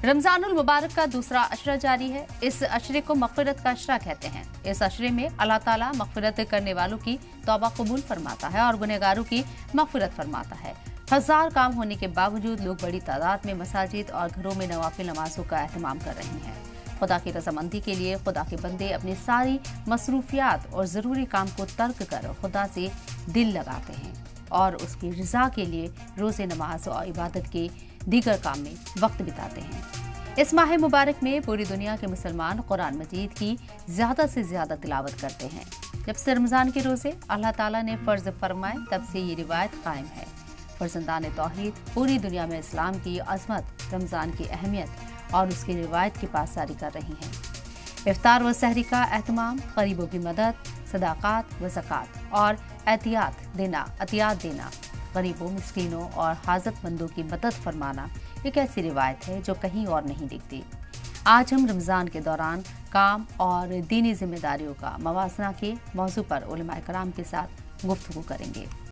रमजानुल मुबारक का दूसरा अशरा जारी है। इस अशरे को मग़फ़िरत का अशरा कहते हैं। इस अशरे में अल्लाह ताला मग़फ़िरत करने वालों की तौबा कबूल फरमाता है और गुनहगारों की मग़फ़िरत फरमाता है। हजार काम होने के बावजूद लोग बड़ी तादाद में मसाजिद और घरों में नवाफिल नमाजों का एहतमाम कर रहे हैं। खुदा की रज़ामंदी के लिए खुदा के बंदे अपनी सारी मसरूफियात और ज़रूरी काम को तर्क कर खुदा से दिल लगाते हैं और उसकी रज़ा के लिए रोज़े नमाज और इबादत के दीगर काम में वक्त बिताते हैं। इस माह मुबारक में पूरी दुनिया के मुसलमान कुरान मजीद की ज़्यादा से ज़्यादा तिलावत करते हैं। जब से रमज़ान के रोज़े अल्लाह ताला ने फ़र्ज फरमाए तब से ये रिवायत कायम है। फर्जंदान तौहीद पूरी दुनिया में इस्लाम की अज़मत, रमज़ान की अहमियत और उसकी रिवायत की पासदारी कर रही हैं। इफ्तार व सहरी का एहतमाम, गरीबों की मदद, सदाक़ात व ज़कात और अतियात देना, गरीबों, मिस्कीनों और हाजतमंदों की मदद फरमाना एक ऐसी रिवायत है जो कहीं और नहीं दिखती। आज हम रमज़ान के दौरान काम और दीनी जिम्मेदारियों का मवाजना के मौजू पर उलमा-ए-कराम के साथ गुफ्तगू करेंगे।